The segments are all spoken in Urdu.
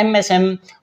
MSM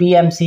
PMC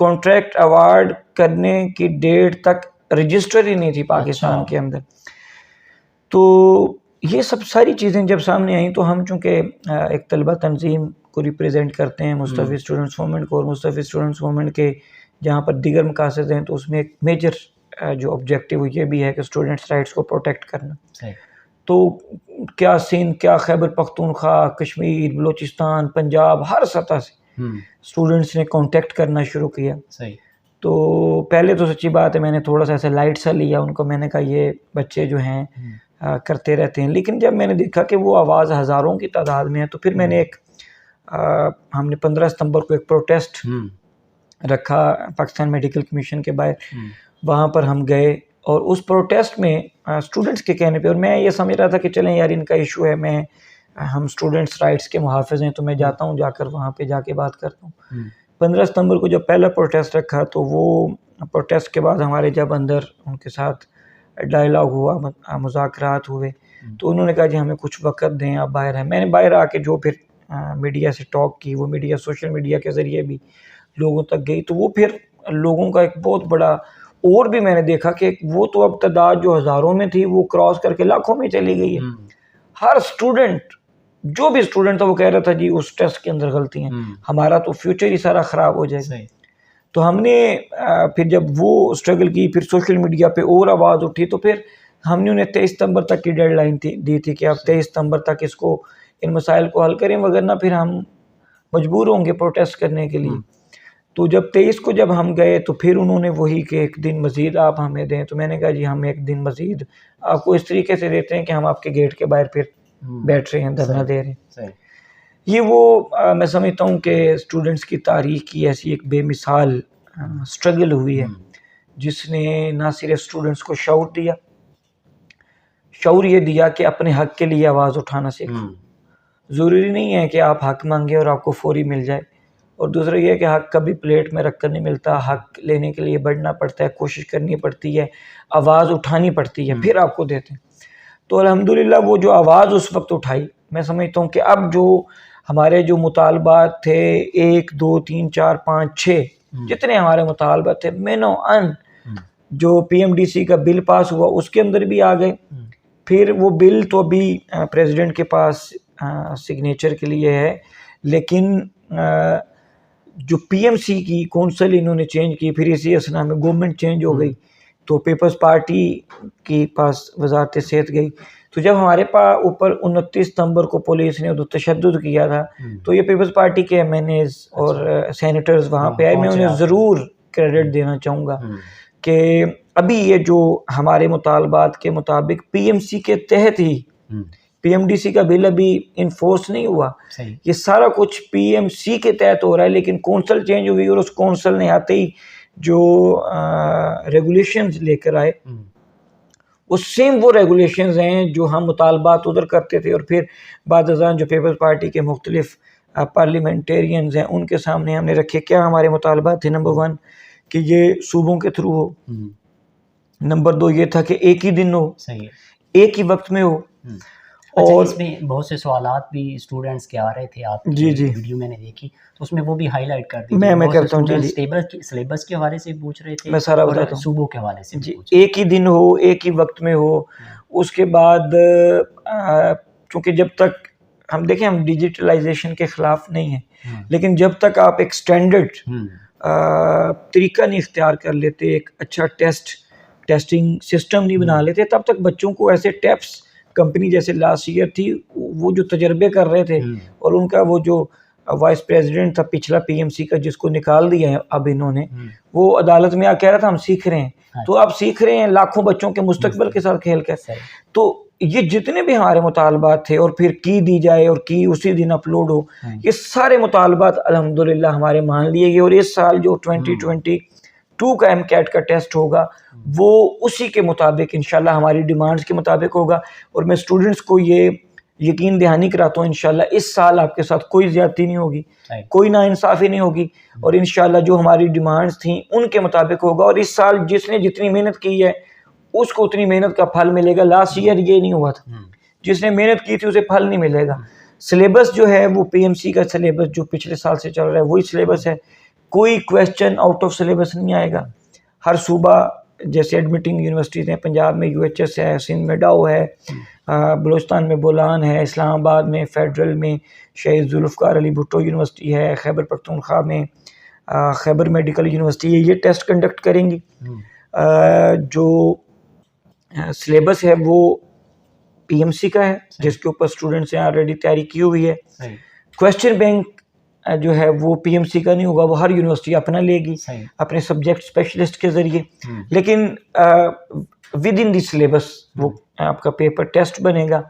کانٹریکٹ اوارڈ کرنے کی ڈیٹ تک رجسٹر ہی نہیں تھی پاکستان کے اندر. تو یہ سب ساری چیزیں جب سامنے آئیں تو ہم چونکہ ایک طلبہ تنظیم کو ریپریزنٹ کرتے ہیں مستفید اسٹوڈنٹس موومنٹ کو، اور مستفید اسٹوڈنٹس موومنٹ کے جہاں پر دیگر مقاصد ہیں تو اس میں ایک میجر جو آبجیکٹیو یہ بھی ہے کہ اسٹوڈنٹس رائٹس کو پروٹیکٹ کرنا. تو کیا سندھ، کیا خیبر پختونخوا، کشمیر، بلوچستان، پنجاب، ہر سطح سے اسٹوڈنٹس نے کانٹیکٹ کرنا شروع کیا. تو پہلے تو سچی بات ہے میں نے تھوڑا سا ایسے لائٹ سا لیا ان کو، میں نے کہا یہ بچے جو ہیں کرتے رہتے ہیں. لیکن جب میں نے دیکھا کہ وہ آواز ہزاروں کی تعداد میں ہے تو پھر میں نے ہم نے 15 ستمبر کو ایک پروٹیسٹ رکھا پاکستان میڈیکل کمیشن کے باہر. وہاں پر ہم گئے اور اس پروٹیسٹ میں اسٹوڈنٹس کے کہنے پہ، اور میں یہ سمجھ رہا تھا کہ چلیں یار ان کا ایشو ہے، ہم اسٹوڈنٹس رائٹس کے محافظ ہیں تو میں جاتا ہوں، جا کر وہاں پہ جا کے بات کرتا ہوں. 15 ستمبر کو جب پہلا پروٹیسٹ رکھا تو وہ پروٹیسٹ کے بعد ہمارے جب اندر ان کے ساتھ ڈائلاگ ہوا، مذاکرات ہوئے، تو انہوں نے کہا جی ہمیں کچھ وقت دیں، آپ باہر ہیں. میں نے باہر آ کے جو پھر میڈیا سے ٹاک کی، وہ میڈیا سوشل میڈیا کے ذریعے بھی لوگوں تک گئی، تو وہ پھر لوگوں کا ایک بہت بڑا، اور بھی میں نے دیکھا کہ وہ تو اب تعداد جو ہزاروں میں تھی وہ کراس کر کے لاکھوں میں چلی گئی ہے. ہر اسٹوڈنٹ، جو بھی اسٹوڈنٹ تھا وہ کہہ رہا تھا جی اس ٹیسٹ کے اندر غلطی ہیں، ہمارا تو فیوچر ہی سارا خراب ہو جائے گا. تو ہم نے پھر جب وہ اسٹرگل کی، پھر سوشل میڈیا پہ اور آواز اٹھی، تو پھر ہم نے انہیں 23 ستمبر تک کی ڈیڈ لائن دی تھی کہ آپ 23 ستمبر تک اس کو، ان مسائل کو حل کریں، وگرنہ پھر ہم مجبور ہوں گے پروٹیسٹ کرنے کے لیے. تو جب 23 کو جب ہم گئے تو پھر انہوں نے وہی کہ ایک دن مزید آپ ہمیں دیں. تو میں نے کہا جی ہم ایک دن مزید آپ کو اس طریقے سے دیتے ہیں کہ ہم آپ کے گیٹ کے باہر پھر بیٹھ رہے ہیں، دھرنا دے رہے ہیں. یہ وہ میں سمجھتا ہوں کہ اسٹوڈنٹس کی تاریخ کی ایسی ایک بے مثال اسٹرگل ہوئی ہے جس نے نہ صرف اسٹوڈنٹس کو شعور یہ دیا کہ اپنے حق کے لیے آواز اٹھانا سیکھو. ضروری نہیں ہے کہ آپ حق مانگیں اور آپ کو فوری مل جائے، اور دوسرا یہ ہے کہ حق کبھی پلیٹ میں رکھ کر نہیں ملتا. حق لینے کے لیے بڑھنا پڑتا ہے، کوشش کرنی پڑتی ہے، آواز اٹھانی پڑتی ہے، پھر آپ کو دیتے ہیں. تو الحمدللہ وہ جو آواز اس وقت اٹھائی، میں سمجھتا ہوں کہ اب جو ہمارے جو مطالبات تھے 1 2 3 4 5 6 جتنے ہمارے مطالبات تھے، مینو ان جو پی ایم ڈی سی کا بل پاس ہوا اس کے اندر بھی آ گئے. پھر وہ بل تو ابھی پریزیڈنٹ کے پاس سگنیچر کے لیے ہے، لیکن جو پی ایم سی کی کونسل انہوں نے چینج کی، پھر اسی اسنا میں گورنمنٹ چینج ہو گئی تو پیپلز پارٹی کے پاس وزارت صحت گئی. تو جب ہمارے اوپر 29 ستمبر کو پولیس نے تشدد کیا تھا تو یہ پیپلز پارٹی کے ایم این ایز اور سینیٹرز وہاں پہ آئے. میں انہیں ضرور کریڈٹ دینا چاہوں گا کہ ابھی یہ جو ہمارے مطالبات کے مطابق پی ایم سی کے تحت ہی، پی ایم ڈی سی کا بل ابھی انفورس نہیں ہوا، یہ سارا کچھ پی ایم سی کے تحت ہو رہا ہے. لیکن کونسل چینج ہوئی اور اس کونسل نے آتے ہی جو ریگولیشنز لے کر آئے، وہ سیم وہ ریگولیشنز ہیں جو ہم مطالبات ادھر کرتے تھے. اور پھر بعد ازاں جو پیپلز پارٹی کے مختلف پارلیمنٹیرینز ہیں ان کے سامنے ہم نے رکھے. کیا ہمارے مطالبات تھے؟ نمبر 1 کہ یہ صوبوں کے تھرو ہو. نمبر 2 یہ تھا کہ ایک ہی دن ہو، ایک ہی وقت میں ہو. اور اس میں بہت سے سوالات بھی اسٹوڈنٹس کے آ رہے تھے، آپ کی ویڈیو میں نے دیکھی تو اس میں وہ بھی ہائی لائٹ کر دی. میں کرتا ہوں سلیبس کے حوالے سے پوچھ رہے تھے، میں سارا بتاتا ہوں. صوبوں کے حوالے سے جی، ایک ہی دن ہو، ایک ہی وقت میں ہو. اس کے بعد چونکہ جب تک ہم دیکھیں ہم ڈیجیٹلائزیشن کے خلاف نہیں ہیں، لیکن جب تک آپ ایک سٹینڈرڈ طریقہ نہیں اختیار کر لیتے، ایک اچھا ٹیسٹنگ سسٹم نہیں بنا لیتے، تب تک بچوں کو ایسے ٹیپس کمپنی جیسے لاسٹ ایئر تھی وہ جو تجربے کر رہے تھے، اور ان کا وہ جو وائس پریزیڈنٹ تھا پچھلا پی ایم سی کا جس کو نکال دیا ہے اب انہوں نے، وہ عدالت میں آ کہہ رہا تھا ہم سیکھ رہے ہیں. تو آپ سیکھ رہے ہیں لاکھوں بچوں کے مستقبل کے ساتھ کھیل کر. تو یہ جتنے بھی ہمارے مطالبات تھے، اور پھر کی دی جائے اور کی اسی دن اپلوڈ ہو، یہ سارے مطالبات الحمدللہ ہمارے مان لیے گئے. اور اس سال جو 2022 کا ایم کیٹ کا ٹیسٹ ہوگا وہ اسی کے مطابق انشاءاللہ ہماری ڈیمانڈز کے مطابق ہوگا. اور میں اسٹوڈنٹس کو یہ یقین دہانی کراتا ہوں انشاءاللہ اس سال آپ کے ساتھ کوئی زیادتی نہیں ہوگی، کوئی ناانصافی نہیں ہوگی، اور انشاءاللہ جو ہماری ڈیمانڈز تھیں ان کے مطابق ہوگا. اور اس سال جس نے جتنی محنت کی ہے اس کو اتنی محنت کا پھل ملے گا. لاسٹ ایئر یہ نہیں ہوا تھا، جس نے محنت کی تھی اسے پھل نہیں ملے گا. سلیبس جو ہے وہ پی ایم سی کا سلیبس جو پچھلے سال سے چل رہا ہے وہی سلیبس ہے. کوئی کویسچن آؤٹ آف سلیبس نہیں آئے گا. ہر صوبہ جیسے ایڈمٹنگ یونیورسٹیز ہیں، پنجاب میں UHS ہے، سندھ میں ڈاؤ ہے، بلوچستان میں بولان ہے، اسلام آباد میں فیڈرل میں شہید ذوالفقار علی بھٹو یونیورسٹی ہے، خیبر پختونخوا میں خیبر میڈیکل یونیورسٹی ہے. یہ ٹیسٹ کنڈکٹ کریں گی. جو سلیبس ہے وہ PMC کا ہے جس کے اوپر اسٹوڈنٹس نے آلریڈی تیاری کی ہوئی ہے. کویسچن بینک جو ہے وہ PMC کا نہیں ہوگا، وہ ہر یونیورسٹی اپنا لے گی اپنے سبجیکٹ اسپیشلسٹ کے ذریعے، لیکن ود ان دی سلیبس وہ آپ کا پیپر ٹیسٹ بنے گا.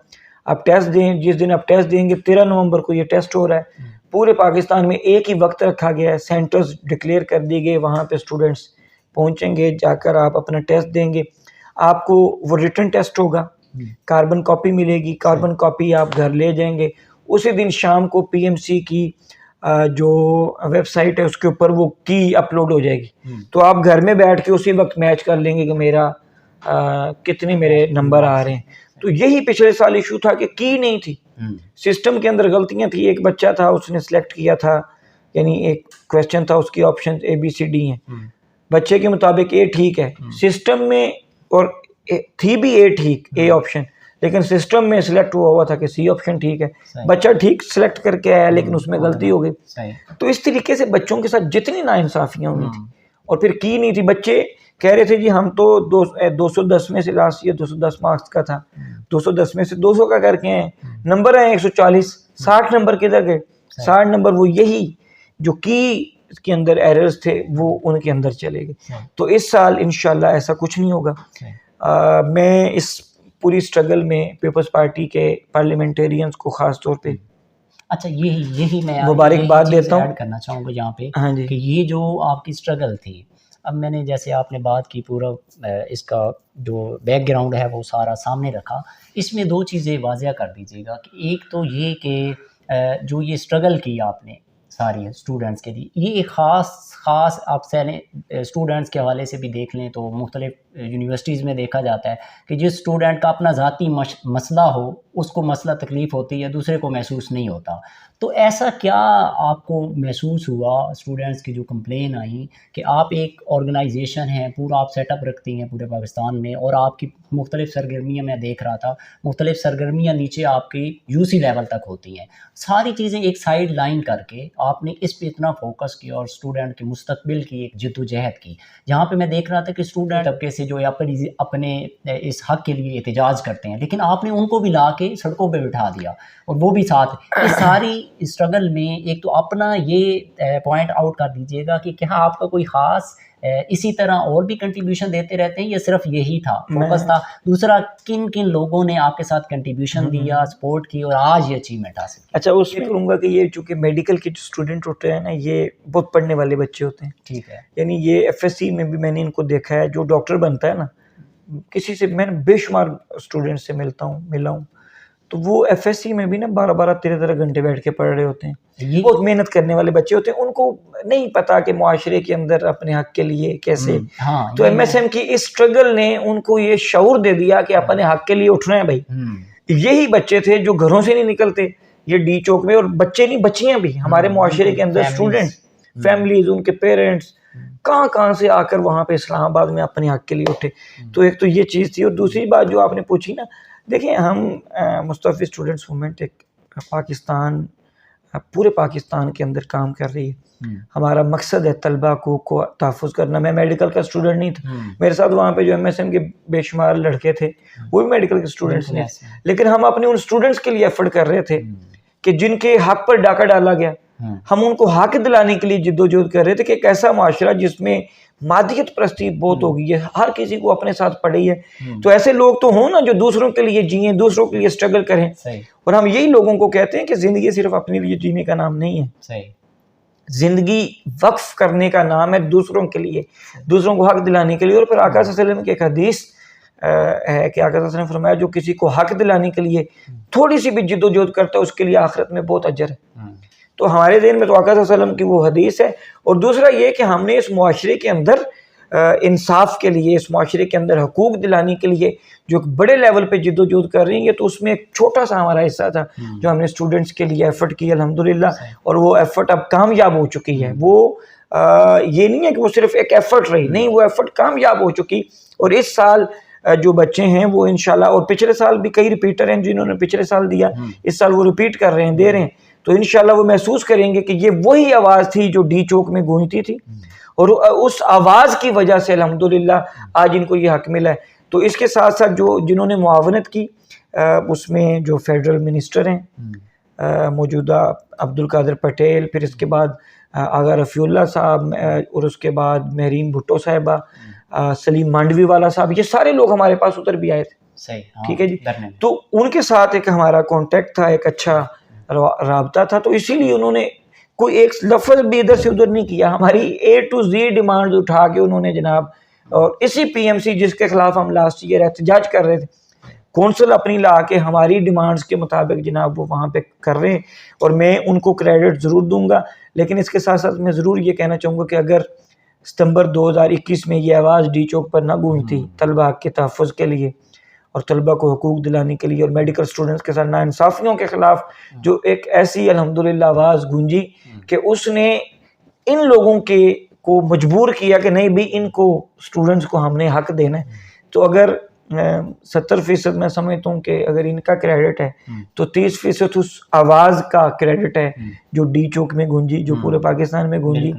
آپ ٹیسٹ دیں، جس دن آپ ٹیسٹ دیں گے 13 نومبر کو یہ ٹیسٹ ہو رہا ہے. پورے پاکستان میں ایک ہی وقت رکھا گیا ہے، سینٹرز ڈکلیئر کر دیے گئے، وہاں پہ اسٹوڈنٹس پہنچیں گے، جا کر آپ اپنا ٹیسٹ دیں گے. آپ کو وہ ریٹن ٹیسٹ ہوگا، کاربن کاپی ملے گی، کاربن کاپی آپ گھر لے جائیں گے. اسی دن شام کو PMC کی جو ویب سائٹ ہے اس کے اوپر وہ کی اپلوڈ ہو جائے گی، تو آپ گھر میں بیٹھ کے اسی وقت میچ کر لیں گے کہ میرا کتنے میرے نمبر آ رہے ہیں. تو یہی پچھلے سال ایشو تھا کہ کی نہیں تھی، سسٹم کے اندر غلطیاں تھی. ایک بچہ تھا، اس نے سلیکٹ کیا تھا، یعنی ایک کویسچن تھا، اس کی آپشن ABCD ہیں، بچے کے مطابق A ٹھیک ہے سسٹم میں، اور تھی بھی A ٹھیک، A آپشن، لیکن سسٹم میں سلیکٹ ہوا تھا کہ C آپشن ٹھیک ہے. بچہ ٹھیک سلیکٹ کر کے آیا لیکن اس میں غلطی ہو گئی. تو اس طریقے سے بچوں کے ساتھ جتنی ناانصافیاں ہوئی تھیں اور پھر کی نہیں تھی. بچے کہہ رہے تھے جی ہم تو 210 میں سے لاسٹ ایئر 210 مارکس کا تھا، 210 میں سے 200 کا کر کے ہیں، نمبر آئے 140. 60 نمبر کدھر گئے؟ 60 نمبر وہ یہی جو کی کے اندر ایررز تھے وہ ان کے اندر چلے گئے. تو اس سال انشاءاللہ ایسا کچھ نہیں ہوگا. میں اس پوری سٹرگل میں پیپلز پارٹی کے پارلیمنٹیرینز کو خاص طور پہ اچھا یہی میں مبارکباد دیتا ہوں. ایڈ کرنا چاہوں گا یہاں پہ ہاں جی، کہ یہ جو آپ کی سٹرگل تھی، اب میں نے جیسے آپ نے بات کی پورا اس کا جو بیک گراؤنڈ ہے وہ سارا سامنے رکھا. اس میں دو چیزیں واضح کر دیجیے گا کہ ایک تو یہ کہ جو یہ سٹرگل کی آپ نے ساری اسٹوڈنٹس کے لیے، یہ ایک خاص آپ اسٹوڈنٹس کے حوالے سے بھی دیکھ لیں تو مختلف یونیورسٹیز میں دیکھا جاتا ہے کہ جس اسٹوڈنٹ کا اپنا ذاتی مسئلہ ہو اس کو مسئلہ تکلیف ہوتی ہے، دوسرے کو محسوس نہیں ہوتا. تو ایسا کیا آپ کو محسوس ہوا اسٹوڈنٹس کی جو کمپلین آئیں کہ آپ ایک آرگنائزیشن ہیں، پورا آپ سیٹ اپ رکھتی ہیں پورے پاکستان میں، اور آپ کی مختلف سرگرمیاں میں دیکھ رہا تھا، مختلف سرگرمیاں نیچے آپ کی UC لیول تک ہوتی ہیں، ساری چیزیں ایک سائڈ لائن کر کے آپ نے اس پہ اتنا فوکس کیا اور اسٹوڈنٹ کے مستقبل کی ایک جد و جہد کی، جہاں پہ میں دیکھ رہا تھا کہ اسٹوڈنٹ طبقے سے جو اپنے اس حق کے لیے احتجاج کرتے ہیں، لیکن آپ نے ان کو بھی لا کے سڑکوں پہ بٹھا دیا اور وہ بھی ساتھ. اس ساری اسٹرگل میں ایک تو اپنا یہ پوائنٹ آؤٹ کر دیجیے گا کہ کیا آپ کا کوئی خاص اسی طرح اور بھی کنٹریبیوشن دیتے رہتے ہیں یا صرف یہی تھا فوکس تھا؟ دوسرا کن لوگوں نے آپ کے ساتھ کنٹریبیوشن دیا، سپورٹ کی اور آج یہ اچیومنٹ حاصل کی؟ اچھا اس میں کروں گا کہ یہ چونکہ میڈیکل کے جو اسٹوڈنٹ ہوتے ہیں نا، یہ بہت پڑھنے والے بچے ہوتے ہیں. ٹھیک ہے. یعنی یہ FSC میں بھی میں نے ان کو دیکھا ہے، جو ڈاکٹر بنتا ہے نا، کسی سے میں نے بے شمار اسٹوڈنٹ سے ملا ہوں، تو وہ FSC میں بھی نا 12 13 گھنٹے بیٹھ کے پڑھ رہے ہوتے ہیں. بہت محنت کرنے والے بچے ہوتے ہیں، ان کو نہیں پتا کہ معاشرے کے اندر اپنے حق کے لیے کیسے. تو MSM کی اس سٹرگل نے ان کو یہ شعور دے دیا کہ اپنے حق کے لیے اٹھنا ہے بھائی. یہی بچے تھے جو گھروں سے نہیں نکلتے، یہ ڈی چوک میں، اور بچے نہیں بچیاں بھی ہمارے معاشرے کے اندر، اسٹوڈنٹ فیملیز، ان کے پیرنٹس کہاں سے آ کر وہاں پہ اسلام آباد میں اپنے حق کے لیے اٹھے. تو ایک تو یہ چیز تھی. اور دوسری بات جو آپ نے پوچھی نا، دیکھیں ہم مستوفی اسٹوڈنٹس موومنٹ ایک پورے پاکستان کے اندر کام کر رہی ہے. ہمارا مقصد ہے طلبہ کو تحفظ کرنا. میں میڈیکل کا اسٹوڈنٹ نہیں تھا، میرے ساتھ وہاں پہ جو MSM کے بے شمار لڑکے تھے وہ بھی میڈیکل کے اسٹوڈنٹس نے، لیکن ہم اپنے ان اسٹوڈنٹس کے لیے ایفرٹ کر رہے تھے کہ جن کے حق پر ڈاکہ ڈالا گیا، ہم ان کو حق دلانے کے لیے جد و جہد کر رہے تھے کہ ایک ایسا معاشرہ جس میں مادیت پرستی بہت ہو گئی ہے، ہر کسی کو اپنے ساتھ پڑی ہے. تو ایسے لوگ تو ہوں نا جو دوسروں کے لیے جئیں، دوسروں کے لیے سٹرگل کریں. اور ہم یہی لوگوں کو کہتے ہیں کہ زندگی صرف اپنے لیے جینے کا نام نہیں ہے، زندگی وقف کرنے کا نام ہے دوسروں کے لیے، دوسروں کو حق دلانے کے لیے. اور پھر آقا صلی اللہ علیہ وسلم کی ایک حدیث ہے کہ آقا صلی اللہ علیہ وسلم نے فرمایا جو کسی کو حق دلانے کے لیے تھوڑی سی بھی جد و جہد کرتا ہے اس کے لیے آخرت میں بہت اجر ہے. تو ہمارے ذہن میں تو آقا صلی اللہ علیہ وسلم کی وہ حدیث ہے. اور دوسرا یہ کہ ہم نے اس معاشرے کے اندر انصاف کے لیے، اس معاشرے کے اندر حقوق دلانے کے لیے جو بڑے لیول پہ جد و جہد کر رہی ہیں، تو اس میں ایک چھوٹا سا ہمارا حصہ تھا جو ہم نے اسٹوڈنٹس کے لیے ایفرٹ کی الحمدللہ. اور وہ ایفرٹ اب کامیاب ہو چکی ہے. وہ یہ نہیں ہے کہ وہ صرف ایک ایفرٹ رہی, نہیں, وہ ایفرٹ کامیاب ہو چکی. اور اس سال جو بچے ہیں وہ انشاءاللہ, اور پچھلے سال بھی کئی ریپیٹر ہیں جنہوں نے پچھلے سال دیا, اس سال وہ ریپیٹ کر رہے ہیں, دے رہے ہیں, تو انشاءاللہ وہ محسوس کریں گے کہ یہ وہی آواز تھی جو ڈی چوک میں گونجتی تھی, اور اس آواز کی وجہ سے الحمدللہ آج ان کو یہ حق ملا ہے. تو اس کے ساتھ ساتھ جو جنہوں نے معاونت کی, اس میں جو فیڈرل منسٹر ہیں موجودہ عبدالقادر پٹیل, پھر اس کے بعد آغا رفیع اللہ صاحب, اور اس کے بعد مہرین بھٹو صاحبہ, سلیم مانڈوی والا صاحب, یہ سارے لوگ ہمارے پاس ادھر بھی آئے تھے. ٹھیک ہے جی, تو ان کے ساتھ ایک ہمارا کانٹیکٹ تھا, ایک اچھا رابطہ تھا, تو اسی لیے انہوں نے کوئی ایک لفظ بھی ادھر سے ادھر نہیں کیا, ہماری A to Z ڈیمانڈ اٹھا کے انہوں نے جناب, اور اسی PMC جس کے خلاف ہم لاسٹ ایئر احتجاج کر رہے تھے, کونسل اپنی لا کے ہماری ڈیمانڈز کے مطابق جناب وہ وہاں پہ کر رہے ہیں, اور میں ان کو کریڈٹ ضرور دوں گا. لیکن اس کے ساتھ ساتھ میں ضرور یہ کہنا چاہوں گا کہ اگر ستمبر 2021 میں یہ آواز ڈی چوک پر نہ گونجتی طلبہ کے تحفظ کے لیے اور طلبہ کو حقوق دلانے کے لیے, اور میڈیکل اسٹوڈنٹس کے ساتھ ناانصافیوں کے خلاف جو ایک ایسی الحمدللہ آواز گونجی کہ اس نے ان لوگوں کو مجبور کیا کہ نہیں بھی ان کو اسٹوڈنٹس کو ہم نے حق دینا ہے, تو اگر 70% میں سمجھتا ہوں کہ اگر ان کا کریڈٹ ہے تو 30% اس آواز کا کریڈٹ ہے جو ڈی چوک میں گونجی, جو پورے پاکستان میں گونجی,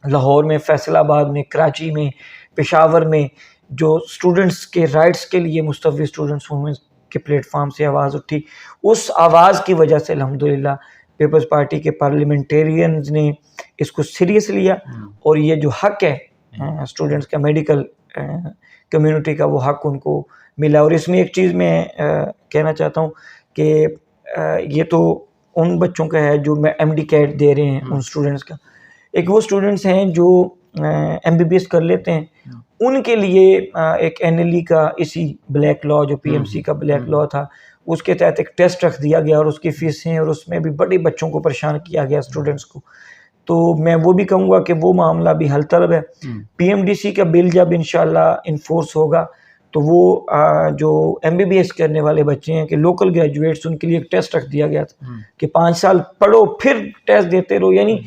لاہور میں, فیصل آباد میں, کراچی میں, پشاور میں, جو اسٹوڈنٹس کے رائٹس کے لیے مستوی اسٹوڈنٹس وومنس کے پلیٹ فارم سے آواز اٹھی. اس آواز کی وجہ سے الحمدللہ پیپلز پارٹی کے پارلیمنٹیرینز نے اس کو سیریس لیا, اور یہ جو حق ہے اسٹوڈنٹس کا, میڈیکل کمیونٹی کا, وہ حق ان کو ملا. اور اس میں ایک چیز میں کہنا چاہتا ہوں کہ یہ تو ان بچوں کا ہے جو میں MD کیٹ دے رہے ہیں, ان اسٹوڈنٹس کا. ایک وہ اسٹوڈنٹس ہیں جو MBBS کر لیتے ہیں, ان کے لیے ایک NLE کا اسی بلیک لا, جو PMC کا بلیک لا تھا, اس کے تحت ایک ٹیسٹ رکھ دیا گیا, اور اس کی فیسیں, اور اس میں بھی بڑے بچوں کو پریشان کیا گیا اسٹوڈنٹس کو. تو میں وہ بھی کہوں گا کہ وہ معاملہ بھی حل طلب ہے. PMDC کا بل جب انشاءاللہ انفورس ہوگا تو وہ جو MBBS کرنے والے بچے ہیں کہ لوکل گریجویٹس, ان کے لیے ایک ٹیسٹ رکھ دیا گیا تھا کہ 5 سال پڑھو پھر ٹیسٹ دیتے رہو. یعنی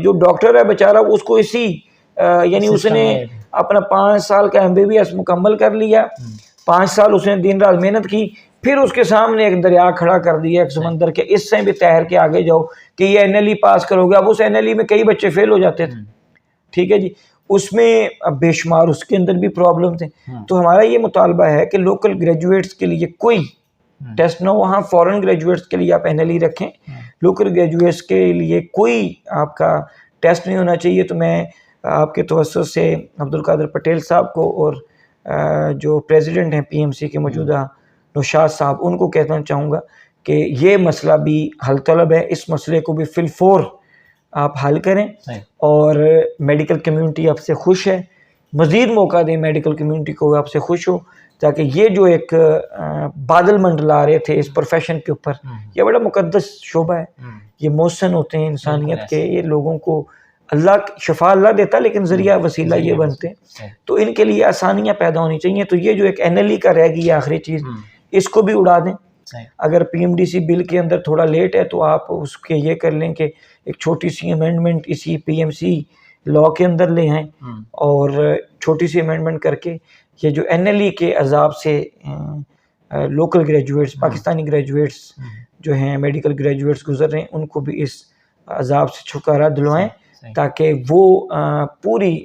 جو ڈاکٹر ہے بیچارہ, اس کو اسی یعنی اس نے اپنا 5 سال کا MBBS مکمل کر لیا, 5 سال اس نے دن رات محنت کی, پھر اس کے سامنے ایک دریا کھڑا کر دیا, ایک سمندر کے, اس سے بھی تیر کے آگے جاؤ کہ یہ NLE پاس کرو گے. اب اس NLE میں کئی بچے فیل ہو جاتے تھے. ٹھیک ہے جی, اس میں بے شمار اس کے اندر بھی پرابلم تھے. تو ہمارا یہ مطالبہ ہے کہ لوکل گریجویٹس کے لیے کوئی ٹیسٹ نہ ہو. ہاں, فورن گریجویٹس کے لیے آپ NLE رکھیں, لوکل گریجویٹس کے لیے کوئی آپ کا ٹیسٹ نہیں ہونا چاہیے. تو میں آپ کے توسط سے عبدالقادر پٹیل صاحب کو اور جو پریزیڈنٹ ہیں PMC کے موجودہ نوشاد صاحب, ان کو کہنا چاہوں گا کہ یہ مسئلہ بھی حل طلب ہے. اس مسئلے کو بھی فی الفور آپ حل کریں, اور میڈیکل کمیونٹی آپ سے خوش ہے. مزید موقع دیں میڈیکل کمیونٹی کو, آپ سے خوش ہو, تاکہ یہ جو ایک بادل منڈلا رہے تھے اس پروفیشن کے اوپر, یہ بڑا مقدس شعبہ ہے. یہ محسن ہوتے ہیں انسانیت کے, یہ لوگوں کو اللہ شفا اللہ دیتا, لیکن ذریعہ وسیلہ یہ بنتے ہیں. تو ان کے لیے آسانیاں پیدا ہونی چاہیے. تو یہ جو ایک NLE کا رہ گئی آخری چیز, اس کو بھی اڑا دیں. اگر PMDC بل کے اندر تھوڑا لیٹ ہے تو آپ اس کے یہ کر لیں کہ ایک چھوٹی سی امینڈمنٹ اسی PMC لا کے اندر لے آئیں, اور چھوٹی سی امینڈمنٹ کر کے یہ جو NLE کے عذاب سے لوکل گریجویٹس, پاکستانی گریجویٹس جو ہیں, میڈیکل گریجویٹس گزر رہے ہیں, ان کو بھی اس عذاب سے چھٹکارا دلوائیں, تاکہ وہ پوری